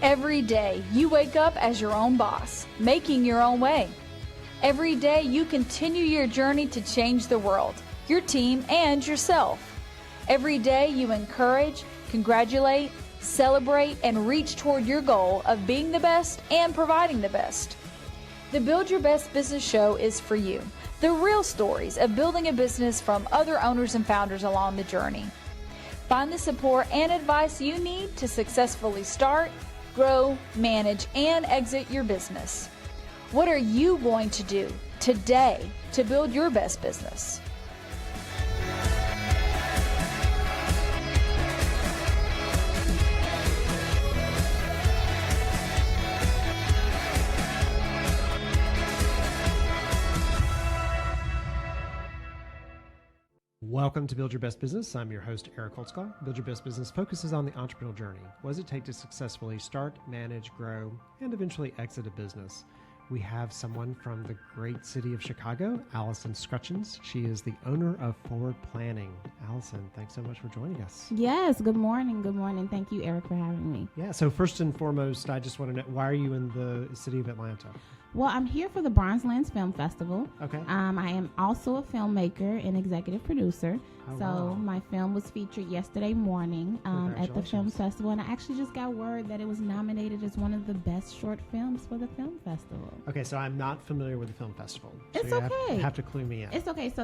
Every day, you wake up as your own boss, making your own way. Every day, you continue your journey to change the world, your team, and yourself. Every day, you encourage, congratulate, celebrate, and reach toward your goal of being the best and providing the best. The Build Your Best Business Show is for you. The real stories of building a business from other owners and founders along the journey. Find the support and advice you need to successfully start, grow, manage, and exit your business. What are you going to do today to build your best business? Welcome to Build Your Best Business. I'm your host, Eric Holtzclaw. Build Your Best Business focuses on the entrepreneurial journey. What does it take to successfully start, manage, grow, and eventually exit a business? We have someone from the great city of Chicago, Allison Scrutchins. She is the owner of Forward Planning. Allison, thanks so much for joining us. Yes, good morning. Good morning. Thank you, Eric, for having me. Yeah, so first and foremost, I just want to know, why are you in the city of Atlanta? Well, I'm here for the Bronzelands Film Festival. Okay. I am also a filmmaker and executive producer. Oh, so wow. My film was featured yesterday morning at the film festival, and I actually just got word that it was nominated as one of the best short films for the film festival. Okay, so I'm not familiar with the film festival. So It's you okay. have to clue me in. It's okay. So,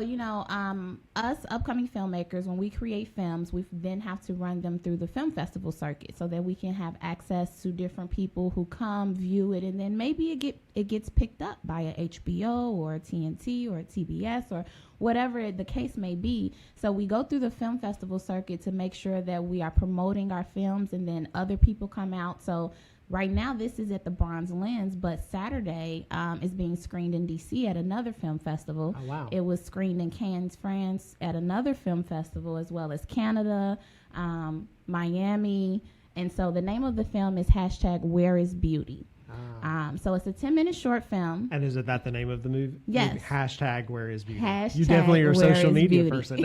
us upcoming filmmakers, when we create films, we then have to run them through the film festival circuit so that we can have access to different people who come view it, and then maybe it gets picked up by a HBO or a TNT or a TBS or whatever the case may be. So we go through the film festival circuit to make sure that we are promoting our films, and then other people come out. So right now this is at the Bronze Lens, but Saturday is being screened in DC at another film festival. Oh, wow. It was screened in Cannes, France at another film festival, as well as Canada, Miami. And so the name of the film is #WhereIsBeauty. So it's a 10-minute short film. And is that the name of the movie? Yes. #WhereIsBeauty. Hashtag You definitely are a Where social is media Beauty. person.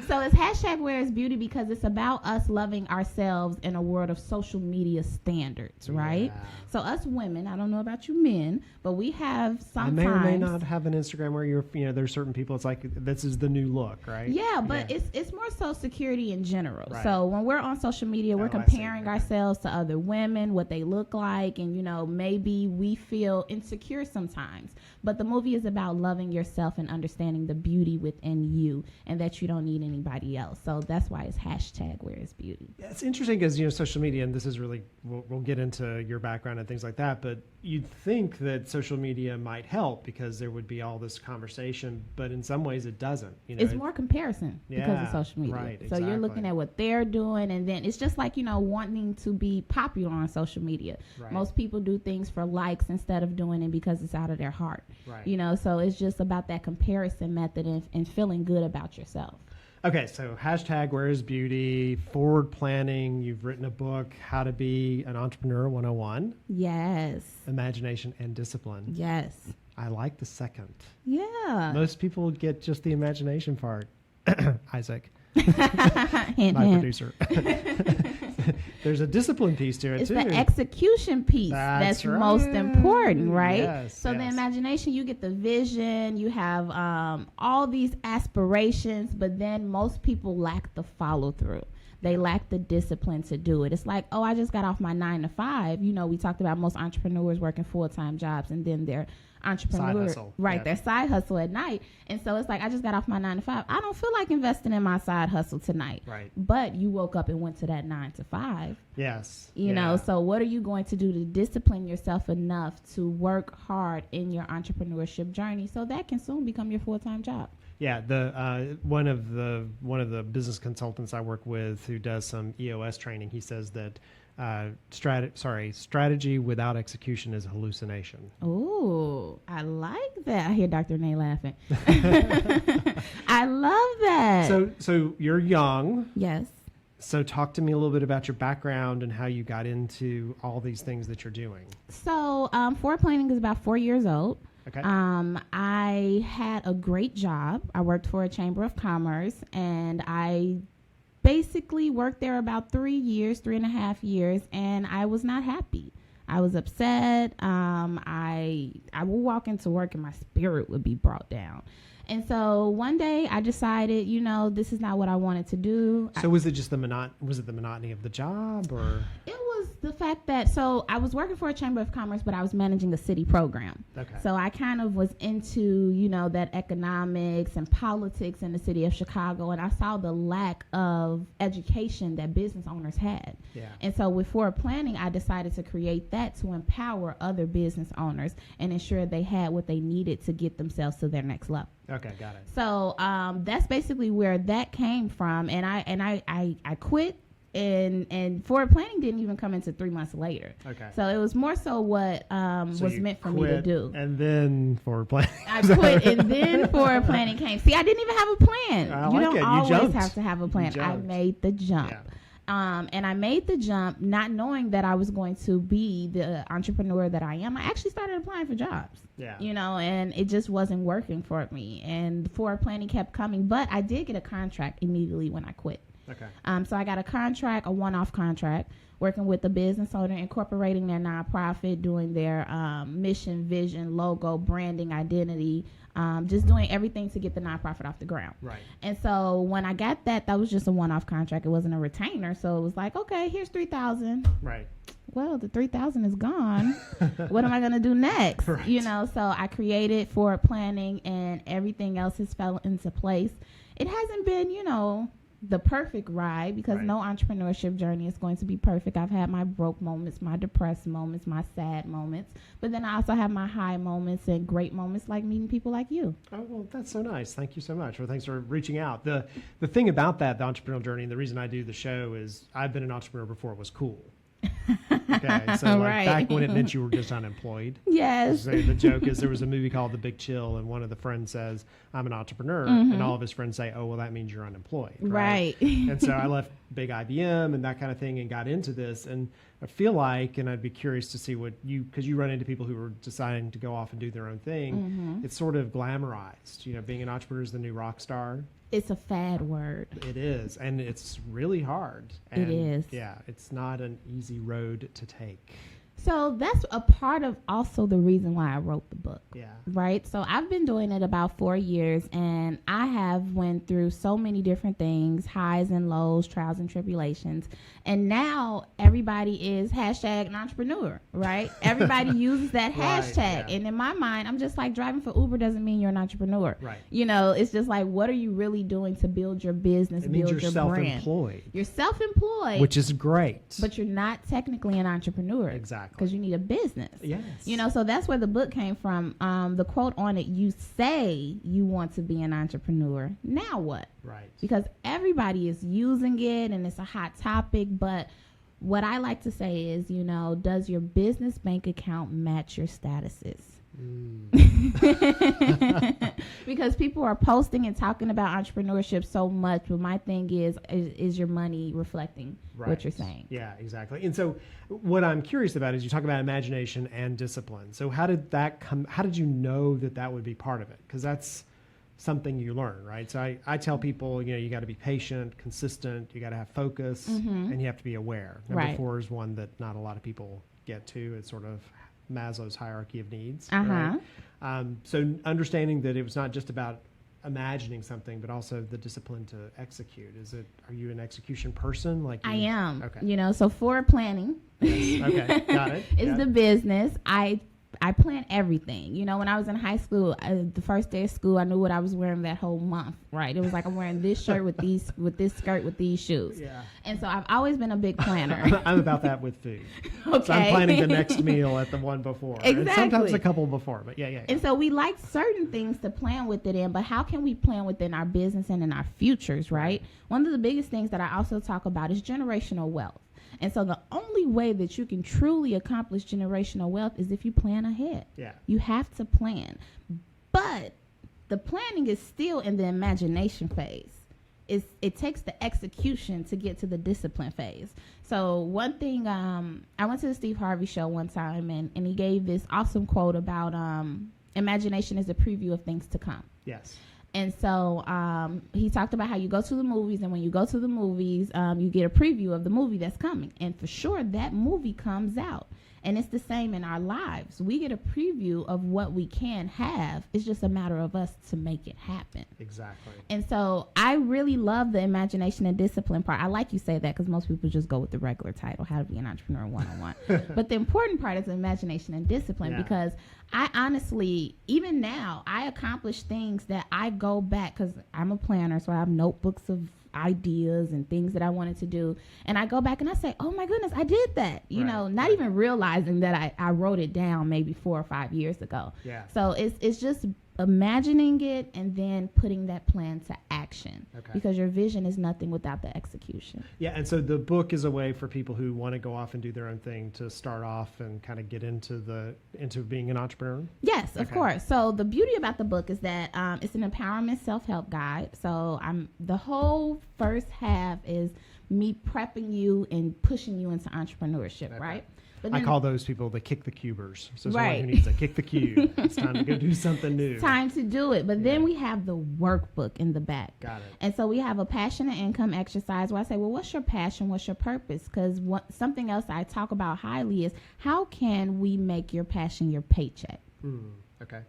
So it's #WhereIsBeauty because it's about us loving ourselves in a world of social media standards, right? Yeah. So us women, I don't know about you men, but we have sometimes. I may or may not have an Instagram where there's certain people, it's like, this is the new look, right? Yeah, but it's more so security in general. Right. So when we're on social media, we're I see. comparing Okay. ourselves to other women, what they look like, and maybe we feel insecure sometimes. But the movie is about loving yourself and understanding the beauty within you, and that you don't need anybody else. So that's why it's #WhereIsBeauty. Yeah, it's interesting because, social media, and this is really, we'll get into your background and things like that, but you'd think that social media might help because there would be all this conversation, but in some ways it doesn't. It's more comparison because of social media. Right, So you're looking at what they're doing, and then it's just like, wanting to be popular on social media. Right. Most people do things for likes instead of doing it because it's out of their heart. Right. So it's just about that comparison method and feeling good about yourself. Okay, so #WhereIsBeauty, Forward Planning, you've written a book, How to Be an Entrepreneur 101, Yes. Imagination and Discipline. Yes. I like the second. Yeah. Most people get just the imagination part. Isaac, Hint, my hint. producer. There's a discipline piece to it, It's too. the execution piece that's right. most important, right? Yes, so the yes. imagination, you get the vision, you have all these aspirations, but then most people lack the follow through. They lack the discipline to do it. It's like, oh, I just got off my 9 to 5. We talked about most entrepreneurs working full-time jobs, and then their entrepreneur, Side hustle. right? Yeah. Their side hustle at night. And so it's like, I just got off my 9 to 5. I don't feel like investing in my side hustle tonight. Right. But you woke up and went to that 9 to 5. Yes. You know, so what are you going to do to discipline yourself enough to work hard in your entrepreneurship journey so that can soon become your full-time job? Yeah, the one of the business consultants I work with who does some EOS training, he says that strategy without execution is hallucination. Oh, I like that. I hear Dr. Nay laughing. I love that. So you're young. Yes. So talk to me a little bit about your background and how you got into all these things that you're doing. So Forward Planning is about 4 years old. Okay. I had a great job. I worked for a chamber of commerce, and I basically worked there about 3.5 years, and I was not happy. I was upset. I would walk into work and my spirit would be brought down. And so one day I decided, this is not what I wanted to do. So was it just the monotony of the job, or? It was the fact that, so I was working for a Chamber of Commerce, but I was managing a city program. Okay. So I kind of was into, that economics and politics in the city of Chicago, and I saw the lack of education that business owners had. Yeah. And so with forward planning, I decided to create that to empower other business owners and ensure they had what they needed to get themselves to their next level. Okay, got it. So that's basically where that came from, and I quit, and forward planning didn't even come into 3 months later. Okay. So it was more so what was meant for me to do. And then forward planning. I quit, and then forward planning came. See, I didn't even have a plan. You don't always have to have a plan. I made the jump. Yeah. And I made the jump not knowing that I was going to be the entrepreneur that I am. I actually started applying for jobs. Yeah. And it just wasn't working for me. And forward planning kept coming. But I did get a contract immediately when I quit. Okay. So I got a contract, a one-off contract, working with a business owner, incorporating their nonprofit, doing their mission, vision, logo, branding, identity, just doing everything to get the nonprofit off the ground. Right. And so when I got that was just a one-off contract. It wasn't a retainer. So it was like, okay, here's $3,000. Right. Well, the $3,000 is gone. What am I going to do next? Right. So I created forward planning, and everything else has fell into place. It hasn't been, the perfect ride, because no entrepreneurship journey is going to be perfect. I've had my broke moments, my depressed moments, my sad moments, but then I also have my high moments and great moments, like meeting people like you. Oh, well, that's so nice. Thank you so much. Well, thanks for reaching out. The thing about that, the entrepreneurial journey, and the reason I do the show is I've been an entrepreneur before it was cool. Okay, so back when it meant you were just unemployed. Yes. So the joke is there was a movie called The Big Chill, and one of the friends says, I'm an entrepreneur, and all of his friends say, oh, well, that means you're unemployed. Right. And so I left big IBM and that kind of thing and got into this, and I feel like, and I'd be curious to see what because you run into people who are deciding to go off and do their own thing, it's sort of glamorized. Being an entrepreneur is the new rock star. It's a fad word. It is, and it's really hard. And it is. Yeah, it's not an easy road to take. So that's a part of also the reason why I wrote the book. Yeah. Right? So I've been doing it about 4 years, and I have went through so many different things, highs and lows, trials and tribulations. And now everybody is hashtag an entrepreneur, right? Everybody uses that hashtag. Yeah. And in my mind, I'm just like, driving for Uber doesn't mean you're an entrepreneur. Right. It's just like, what are you really doing to build your business, it means build you're your brand? self-employed. You're self-employed. Which is great. But you're not technically an entrepreneur. Exactly. Because you need a business. Yes. So that's where the book came from. The quote on it, you say you want to be an entrepreneur. Now what? Right. Because everybody is using it and it's a hot topic. But what I like to say is, does your business bank account match your statuses? Because people are posting and talking about entrepreneurship so much, but my thing is your money reflecting what you're saying? Yeah, exactly. And so what I'm curious about is you talk about imagination and discipline. So how did that come? How did you know that would be part of it? Because that's something you learn, right? So I tell people, you got to be patient, consistent, you got to have focus, and you have to be aware. Number 4 is one that not a lot of people get to. It's sort of Maslow's hierarchy of needs. Right? So understanding that it was not just about imagining something, but also the discipline to execute. Are you an execution person? I am. Okay. So forward planning. Yes. Okay. Got it. Is the business. I plan everything. When I was in high school, the first day of school, I knew what I was wearing that whole month, right? It was like, I'm wearing this shirt with this skirt with these shoes. Yeah. And so I've always been a big planner. I'm about that with food. Okay. So I'm planning the next meal at the one before. Exactly. And sometimes a couple before, but yeah. And so we like certain things to plan with it in, but how can we plan within our business and in our futures, right? One of the biggest things that I also talk about is generational wealth. And so the only way that you can truly accomplish generational wealth is if you plan ahead. Yeah. You have to plan. But the planning is still in the imagination phase. It takes the execution to get to the discipline phase. So one thing, I went to the Steve Harvey show one time, and he gave this awesome quote about imagination is a preview of things to come. Yes. And so he talked about how you go to the movies, and when you go to the movies, you get a preview of the movie that's coming. And for sure, that movie comes out. And it's the same in our lives. We get a preview of what we can have. It's just a matter of us to make it happen. Exactly. And so I really love the imagination and discipline part. I like you say that because most people just go with the regular title, How to Be an Entrepreneur 101. But the important part is imagination and discipline, because I honestly, even now, I accomplish things that I go back, because I'm a planner, so I have notebooks of ideas and things that I wanted to do, and I go back and I say, oh my goodness, I did that, you know, not even realizing that I wrote it down maybe 4 or 5 years ago. So it's just imagining it and then putting that plan to action, because your vision is nothing without the execution. And so the book is a way for people who want to go off and do their own thing to start off and kind of get into being an entrepreneur. Yes, of course. So the beauty about the book is that it's an empowerment self-help guide. So the whole first half is me prepping you and pushing you into entrepreneurship, right? But then, I call those people the kick the cubers. So someone who needs a kick the cube. It's time to go do something new. It's time to do it. But then we have the workbook in the back. Got it. And so we have a passion and income exercise where I say, well, what's your passion? What's your purpose? Because something else I talk about highly is, how can we make your passion your paycheck?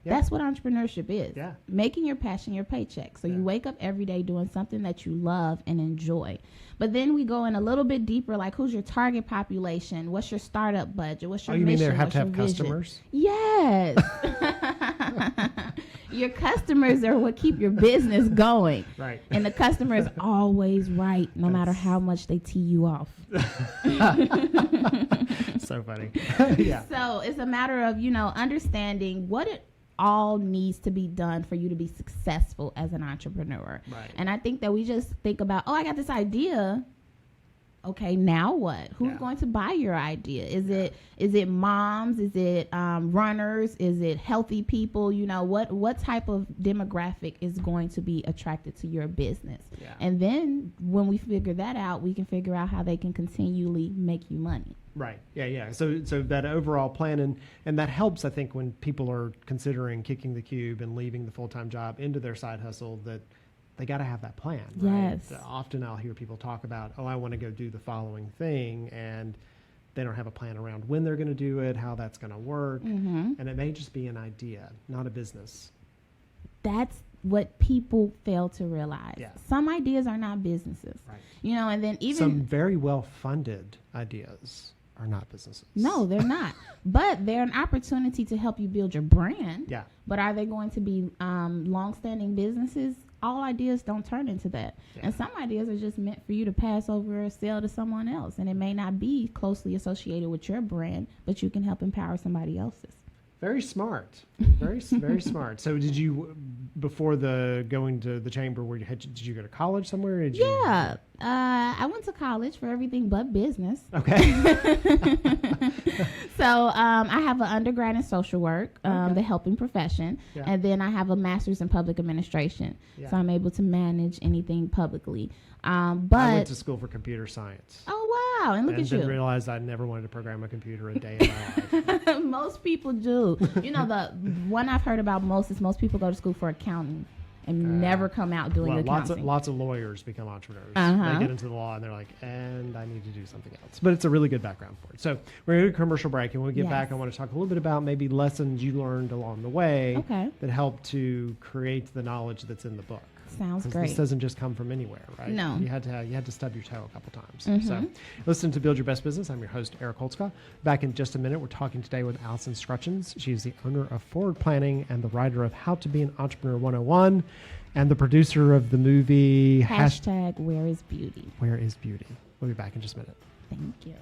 That's what entrepreneurship is. Making your passion your paycheck. So you wake up every day doing something that you love and enjoy. But then we go in a little bit deeper, like, who's your target population? What's your startup budget? What's your mission? You mean they have to have vision? customers? Yes. Your customers are what keep your business going. Right. And the customer is always right, no matter how much they tee you off. So funny. So it's a matter of, understanding what it all needs to be done for you to be successful as an entrepreneur. And I think that we just think about, I got this idea. Okay, now what? Who's going to buy your idea? Is it moms? Is it runners? Is it healthy people? What type of demographic is going to be attracted to your business? And then when we figure that out, we can figure out how they can continually make you money. Right. So that overall plan, and that helps, I think, when people are considering kicking the cube and leaving the full-time job into their side hustle, that they got to have that plan. Right? Yes. Often I'll hear people talk about, I want to go do the following thing, and they don't have a plan around when they're going to do it, how that's going to work, and it may just be an idea, not a business. That's what people fail to realize. Some ideas are not businesses. And then even some very well-funded ideas are not businesses. No, they're not. But they're an opportunity to help you build your brand. But are they going to be long-standing businesses? All ideas don't turn into that. And some ideas are just meant for you to pass over or sell to someone else. And it may not be closely associated with your brand, but you can help empower somebody else's. Very smart. Very smart. So did you, before going to the chamber, did you go to college somewhere? I went to college for everything but business. Okay. So I have an undergrad in social work, the helping profession, and then I have a master's in public administration. So I'm able to manage anything publicly. But I went to school for computer science. Oh, wow. And look at you. And then realized I never wanted to program a computer a day in my life. Most people do. The one I've heard about most is most people go to school for accounting and never come out doing accounting. Lots of lawyers become entrepreneurs. They get into the law and they're like, and I need to do something else. But it's a really good background for it. So we're going to do a commercial break, and when we get back, I want to talk a little bit about maybe lessons you learned along the way that helped to create the knowledge that's in the book. Sounds great. This doesn't just come from anywhere, right? No. You had to stub your toe a couple times. So listen to Build Your Best Business. I'm your host, Eric Holtzclaw. Back in just a minute, we're talking today with Allison Scrutchins. She's the owner of Forward Planning and the writer of How to Be an Entrepreneur 101 and the producer of the movie Hashtag Where is Beauty? Where is Beauty? We'll be back in just a minute. Thank you.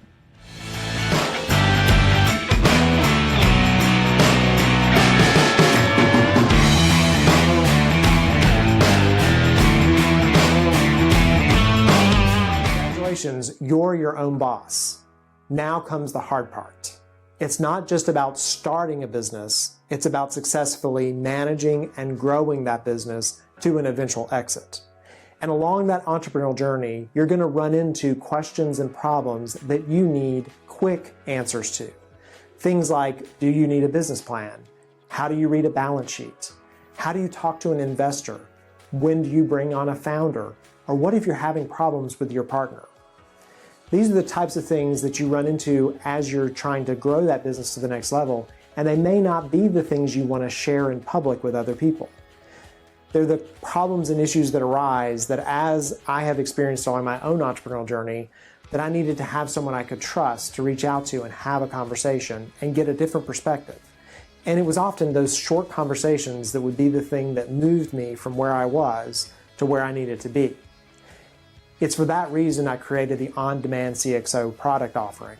Congratulations, you're your own boss. Now comes the hard part. It's not just about starting a business, it's about successfully managing and growing that business to an eventual exit. And along that entrepreneurial journey, you're going to run into questions and problems that you need quick answers to. Things like, do you need a business plan? How do you read a balance sheet? How do you talk to an investor? When do you bring on a founder? Or what if you're having problems with your partner? These are the types of things that you run into as you're trying to grow that business to the next level, and they may not be the things you want to share in public with other people. They're the problems and issues that arise that, as I have experienced along my own entrepreneurial journey, that I needed to have someone I could trust to reach out to and have a conversation and get a different perspective. And it was often those short conversations that would be the thing that moved me from where I was to where I needed to be. It's for that reason I created the On-Demand CXO product offering.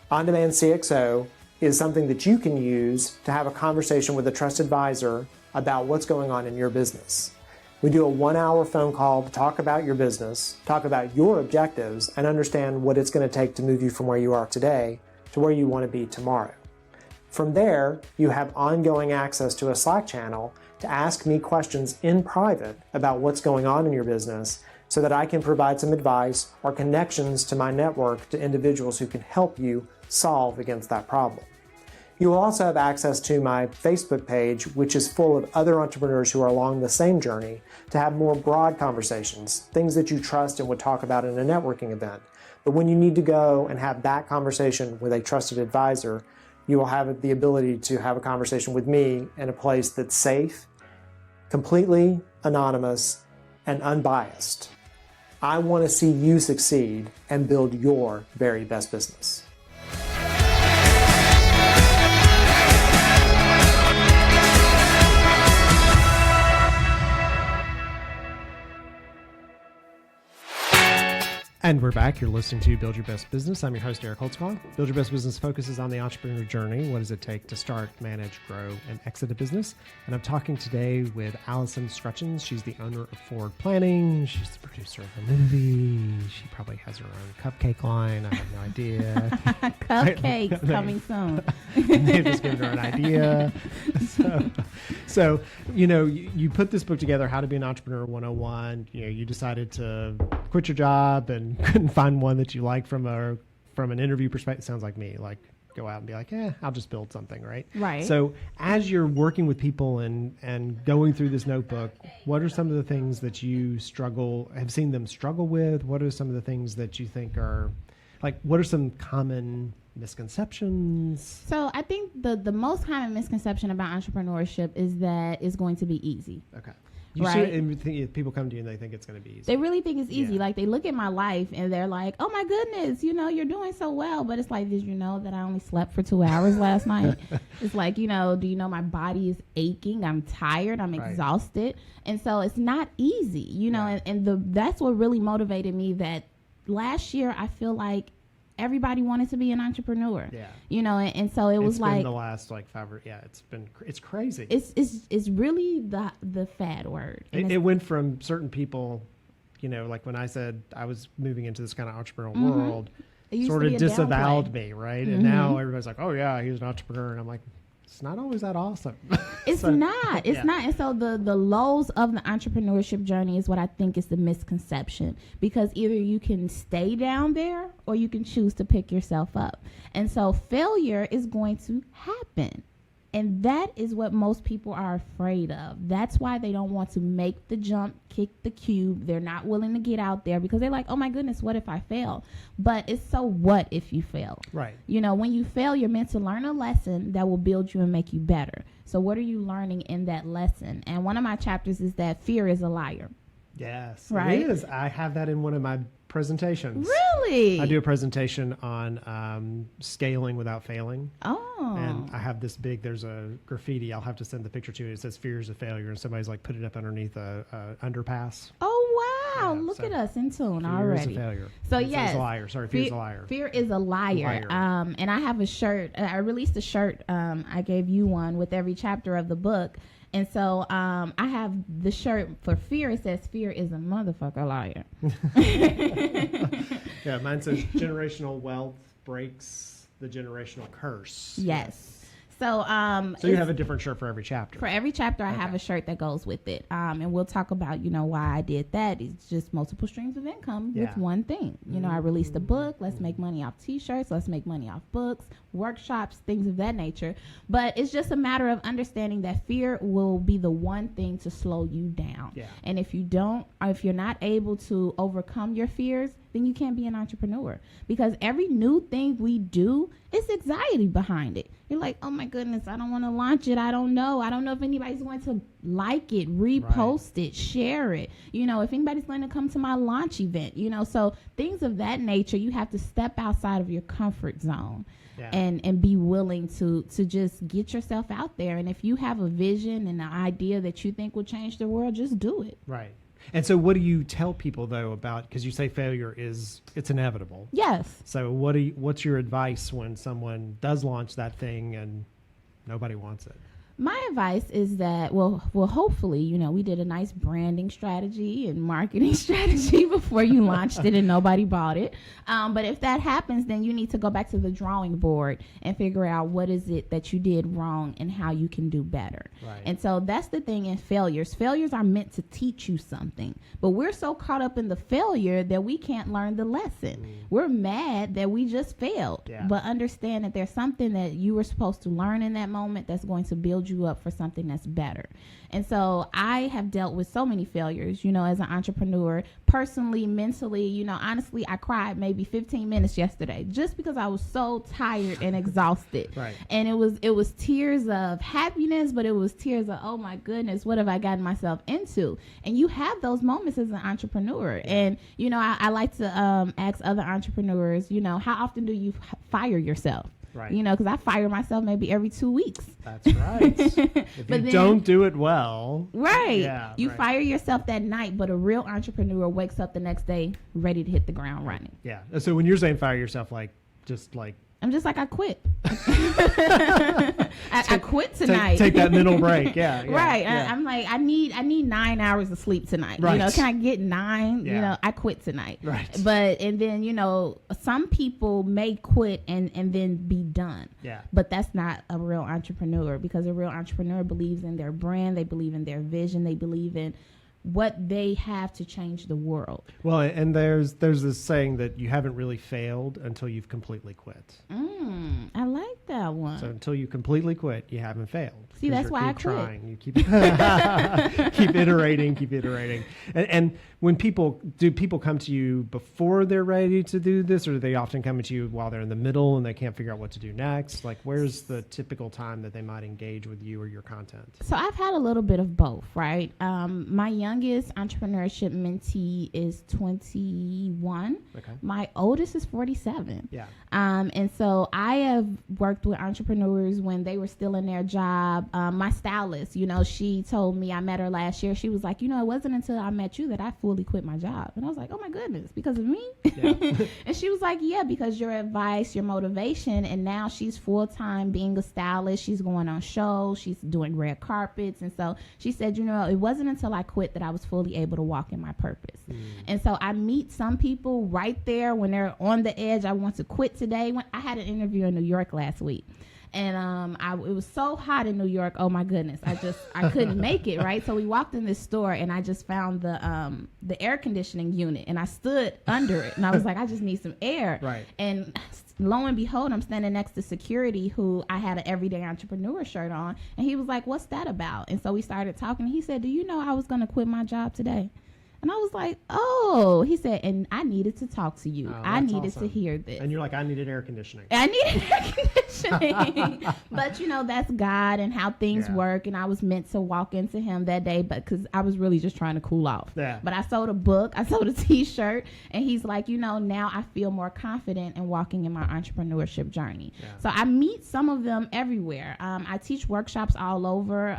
On-Demand CXO is something that you can use to have a conversation with a trusted advisor about what's going on in your business. We do a 1-hour phone call to talk about your business, talk about your objectives, and understand what it's going to take to move you from where you are today to where you want to be tomorrow. From there, you have ongoing access to a Slack channel to ask me questions in private about what's going on in your business so that I can provide some advice or connections to my network to individuals who can help you solve against that problem. You will also have access to my Facebook page, which is full of other entrepreneurs who are along the same journey, to have more broad conversations, things that you trust and would talk about in a networking event. But when you need to go and have that conversation with a trusted advisor, you will have the ability to have a conversation with me in a place that's safe, completely anonymous, and unbiased. I want to see you succeed and build your very best business. And we're back. You're listening to Build Your Best Business. I'm your host, Eric Holtzclaw. Build Your Best Business focuses on the entrepreneur journey. What does it take to start, manage, grow, and exit a business? And I'm talking today with Allison Scrutchins. She's the owner of Forward Planning. She's the producer of a movie. She probably has her own cupcake line. I have no idea. Cupcakes coming soon. They've just given her an idea. So you put this book together, How to Be an Entrepreneur 101. You decided to quit your job and couldn't find one that you liked from an interview perspective. Sounds like me, like go out and be like, I'll just build something, right? Right. So as you're working with people and going through this notebook, what are some of the things that you have seen them struggle with? What are some of the things that you think are, like, what are some common misconceptions? So I think the most common misconception about entrepreneurship is that it's going to be easy. Okay. People come to you and they think it's going to be easy. They really think it's easy. Yeah. Like, they look at my life and they're like, oh my goodness, you're doing so well. But it's like, did you know that I only slept for 2 hours last night? It's like, do you know my body is aching? I'm tired. I'm exhausted. And so it's not easy, and that's what really motivated me, that last year I feel like everybody wanted to be an entrepreneur. Yeah. And so it's like the last like 5 or it's crazy. It's really the fad word. It went from certain people, like when I said I was moving into this kind of entrepreneurial world, sort of disavowed me, right? And now everybody's like, oh yeah, he's an entrepreneur, and I'm like, it's not always that awesome. It's not. And so the lows of the entrepreneurship journey is what I think is the misconception, because either you can stay down there or you can choose to pick yourself up. And so failure is going to happen. And that is what most people are afraid of. That's why they don't want to make the jump, kick the cube. They're not willing to get out there because they're like, oh my goodness, what if I fail? But it's so what if you fail? Right. When you fail, you're meant to learn a lesson that will build you and make you better. So what are you learning in that lesson? And one of my chapters is that fear is a liar. Yes, right? It is. I have that in one of my presentations. Really? I do a presentation on scaling without failing. Oh. And I have this there's a graffiti. I'll have to send the picture to you. It says fear is a failure. And somebody's like put it up underneath a underpass. Oh, wow. Look at us in tune already. Fear is a failure. So yes. Yes. Fear is a liar. Sorry, fear is a liar. Fear is a liar. And I have a shirt. I released a shirt. I gave you one with every chapter of the book. And so I have the shirt for fear. It says fear is a motherfucker liar. Yeah, mine says generational wealth breaks the generational curse. Yes. So you have a different shirt for every chapter. For every chapter, I have a shirt that goes with it. And we'll talk about, why I did that. It's just multiple streams of income with one thing. I released a book. Let's make money off T-shirts. Let's make money off books, workshops, things of that nature. But it's just a matter of understanding that fear will be the one thing to slow you down. Yeah. And if you're not able to overcome your fears, then you can't be an entrepreneur, because every new thing we do is anxiety behind it. You're like, oh my goodness, I don't want to launch it. I don't know if anybody's going to like it, repost it, share it. If anybody's going to come to my launch event, so things of that nature, you have to step outside of your comfort zone. Yeah. And be willing to just get yourself out there. And if you have a vision and an idea that you think will change the world, just do it. Right. And so what do you tell people, though, about, because you say failure it's inevitable. Yes. So what's your advice when someone does launch that thing and nobody wants it? My advice is that, well, hopefully, we did a nice branding strategy and marketing strategy before you launched it and nobody bought it. But if that happens, then you need to go back to the drawing board and figure out what is it that you did wrong and how you can do better. Right. And so that's the thing in failures. Failures are meant to teach you something, but we're so caught up in the failure that we can't learn the lesson. We're mad that we just failed, but understand that there's something that you were supposed to learn in that moment that's going to build you up for something that's better. And so I have dealt with so many failures, as an entrepreneur, personally, mentally, honestly, I cried maybe 15 minutes yesterday just because I was so tired and exhausted. Right. And it was tears of happiness, but it was tears of, oh my goodness, what have I gotten myself into? And you have those moments as an entrepreneur. And, I like to ask other entrepreneurs, how often do you fire yourself? Right. Because I fire myself maybe every 2 weeks. That's right. If you don't do it well. Right. Yeah, you fire yourself that night, but a real entrepreneur wakes up the next day ready to hit the ground running. Yeah. So when you're saying fire yourself, I'm just like, I quit. I quit tonight. Take that mental break. Yeah. Right. Yeah. I'm like, I need 9 hours of sleep tonight. Right. Can I get 9? Yeah. I quit tonight. Right. And then, some people may quit and then be done. Yeah. But that's not a real entrepreneur, because a real entrepreneur believes in their brand. They believe in their vision. They believe in what they have to change the world. Well, and there's this saying that you haven't really failed until you've completely quit. I like that one. So until you completely quit, you haven't failed. See, that's why I quit. Trying. You keep keep iterating. And when people come to you before they're ready to do this, or do they often come to you while they're in the middle and they can't figure out what to do next? Like, where's the typical time that they might engage with you or your content? So I've had a little bit of both, right? My youngest entrepreneurship mentee is 21. Okay. My oldest is 47. Yeah. And so I have worked with entrepreneurs when they were still in their job. My stylist, she told me, I met her last year. She was like, it wasn't until I met you that I fully quit my job. And I was like, oh my goodness, because of me? Yeah. And she was like, yeah, because your advice, your motivation. And now she's full-time being a stylist. She's going on shows. She's doing red carpets. And so she said, it wasn't until I quit that I was fully able to walk in my purpose. And so I meet some people right there when they're on the edge. I want to quit today. When I had an interview in New York last week. And it was so hot in New York. Oh my goodness. I couldn't make it. Right. So we walked in this store and I just found the air conditioning unit and I stood under it and I was like, I just need some air. Right. And lo and behold, I'm standing next to security who I had an everyday entrepreneur shirt on. And he was like, what's that about? And so we started talking. He said, do you know I was going to quit my job today? And I was like, oh, he said, and I needed to talk to you. I needed to hear this. And you're like, I needed air conditioning. I needed air conditioning. But, that's God and how things work. And I was meant to walk into him that day, but because I was really just trying to cool off. Yeah. But I sold a book. I sold a T-shirt. And he's like, now I feel more confident in walking in my entrepreneurship journey. Yeah. So I meet some of them everywhere. I teach workshops all over.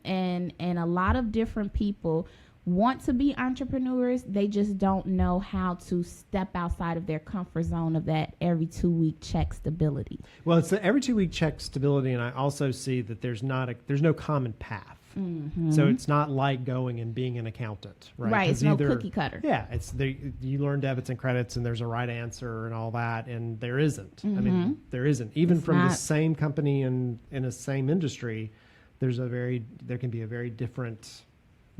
And a lot of different people want to be entrepreneurs. They just don't know how to step outside of their comfort zone of that every 2-week check stability. Well, it's the every 2-week check stability, and I also see that there's no common path. Mm-hmm. So it's not like going and being an accountant, right? Right, it's no cookie cutter. Yeah, you learn debits and credits, and there's a right answer and all that, and there isn't. I mean, there isn't. Even from the same company and in a same industry, there can be a very different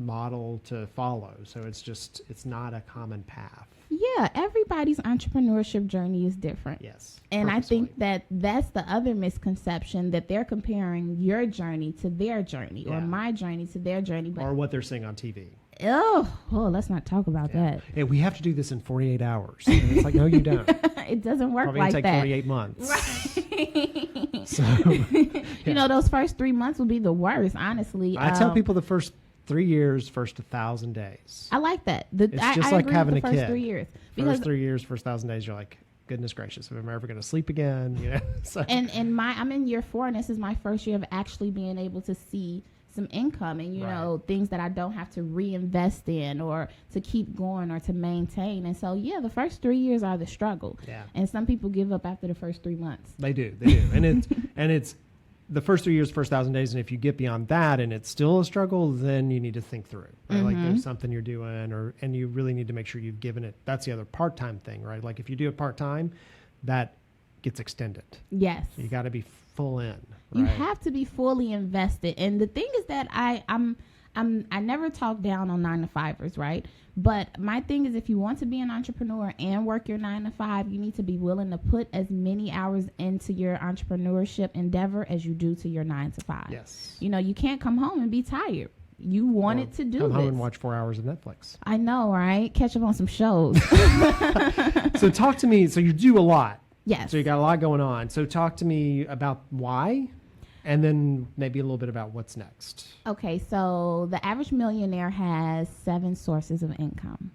model to follow. So it's not a common path. Yeah, everybody's entrepreneurship journey is different. Yes. And I think that's the other misconception, that they're comparing your journey to their journey or my journey to their journey. Or what they're seeing on TV. Oh, let's not talk about that. Yeah, we have to do this in 48 hours. And it's like, no, you don't. It doesn't work Probably like take that. 48 months. Right. So, you know, those first 3 months will be the worst, honestly. I tell people the first 3 years, first 1,000 days. I like that. It's just like having a kid. First 3 years. First 3 years, first 1,000 days, you're like, goodness gracious, am I ever going to sleep again? You know. So. And I'm in year 4, and this is my first year of actually being able to see some income and, you know, things that I don't have to reinvest in or to keep going or to maintain. And so, the first 3 years are the struggle. Yeah. And some people give up after the first 3 months. They do. And it's the first 3 years, first 1,000 days. And if you get beyond that and it's still a struggle, then you need to think through, right? Like there's something you're doing and you really need to make sure you've given it. That's the other part-time thing, right? Like if you do it part-time, that gets extended. Yes. You got to be full in. You have to be fully invested. And the thing is that I never talk down on 9-to-5ers, right? But my thing is, if you want to be an entrepreneur and work your 9-to-5, you need to be willing to put as many hours into your entrepreneurship endeavor as you do to your 9-to-5. Yes. You know, you can't come home and be tired. You wanted to do come this. home and watch 4 hours of Netflix. I know, right? Catch up on some shows. So talk to me. So you do a lot. Yes. So you got a lot going on. So talk to me about why, and then maybe a little bit about what's next. Okay, so the average millionaire has 7 sources of income.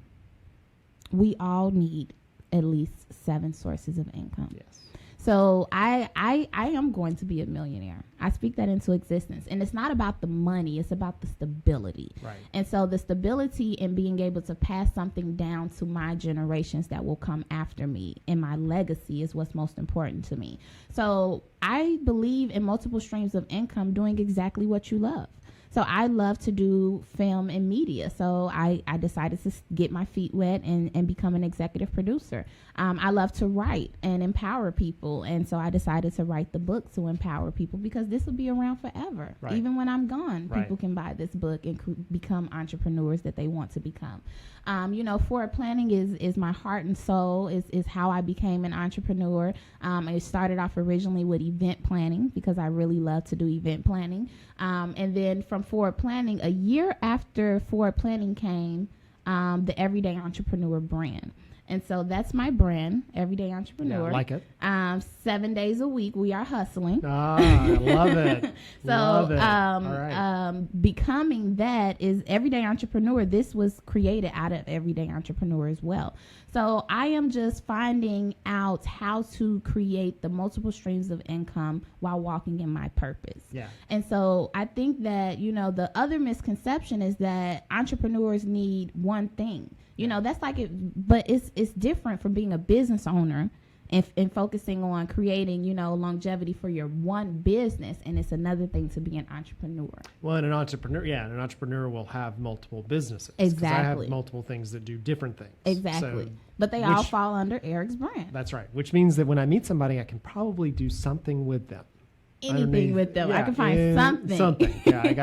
We all need at least 7 sources of income. Yes. So I am going to be a millionaire. I speak that into existence. And it's not about the money, it's about the stability. Right. And so the stability in being able to pass something down to my generations that will come after me and my legacy is what's most important to me. So I believe in multiple streams of income doing exactly what you love. So I love to do film and media. So I decided to get my feet wet and become an executive producer. I love to write and empower people. And so I decided to write the book to empower people because this will be around forever. Right. Even when I'm gone, people can buy this book and become entrepreneurs that they want to become. You know, forward planning is my heart and soul, is how I became an entrepreneur. I started off originally with event planning because I really love to do event planning. And then from forward planning, a year after forward planning came, the Everyday Entrepreneur brand. And so that's my brand, Everyday Entrepreneur. Yeah, I like it. 7 days a week, we are hustling. I love it. So love it. All right. Becoming that is Everyday Entrepreneur. This was created out of Everyday Entrepreneur as well. So I am just finding out how to create the multiple streams of income while walking in my purpose. Yeah. And so I think that, you know, the other misconception is that entrepreneurs need one thing. You know, that's like it, but it's different from being a business owner and focusing on creating, you know, longevity for your one business. And it's another thing to be an entrepreneur. Well, and an entrepreneur will have multiple businesses. Exactly. I have multiple things that do different things. Exactly. So, but they all fall under Eric's brand. That's right. Which means that when I meet somebody, I can probably do something with them. Anything with them. I can find something. Something. Yeah, I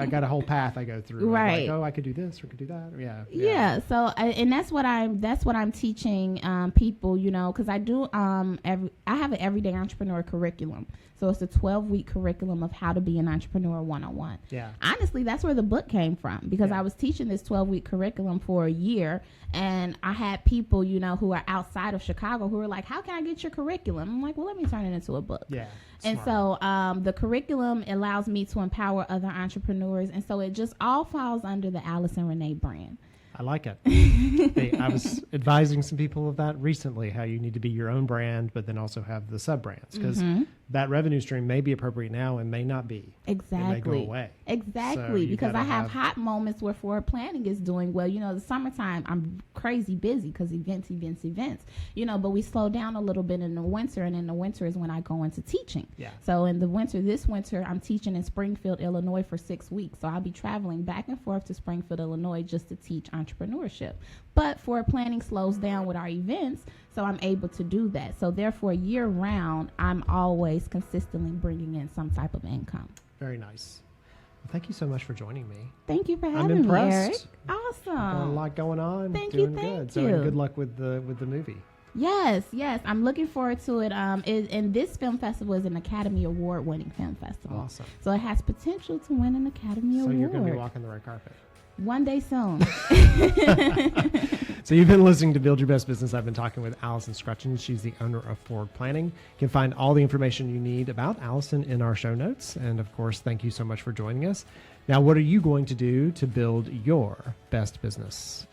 got a whole path I go through. Right. Like, I could do this or could do that. Yeah. So and that's what I'm teaching people, you know, because I do I have an Everyday Entrepreneur curriculum. So it's a 12-week curriculum of how to be an entrepreneur 101. Yeah. Honestly, that's where the book came from because I was teaching this 12-week curriculum for a year, and I had people, you know, who are outside of Chicago who were like, "How can I get your curriculum?" I'm like, "Well, let me turn it into a book." Yeah. And so the curriculum allows me to empower other entrepreneurs. And so it just all falls under the Allison Renee brand. I like it. I was advising some people of that recently, how you need to be your own brand, but then also have the sub-brands, because that revenue stream may be appropriate now and may not be. Exactly. It may go away. Exactly. So because I have hot moments where forward planning is doing well. You know, the summertime, I'm crazy busy because events. You know, but we slow down a little bit in the winter, and in the winter is when I go into teaching. Yeah. So in the winter, this winter, I'm teaching in Springfield, Illinois for 6 weeks. So I'll be traveling back and forth to Springfield, Illinois just to teach entrepreneurship. But forward planning slows down with our events, so I'm able to do that. So therefore, year round, I'm always consistently bringing in some type of income. Very nice. Well, thank you so much for joining me. Thank you for I'm having impressed. me, Eric. Awesome. Got a lot going on. Thank doing you. good. So and good luck with the movie. Yes. I'm looking forward to it. And this film festival is an Academy Award-winning film festival. Awesome. So it has potential to win an Academy Award. So you're going to be walking the red carpet. One day soon. So you've been listening to Build Your Best Business. I've been talking with Allison Scrutchen. She's the owner of Forward Planning. You can find all the information you need about Allison in our show notes. And of course, thank you so much for joining us. Now, what are you going to do to build your best business?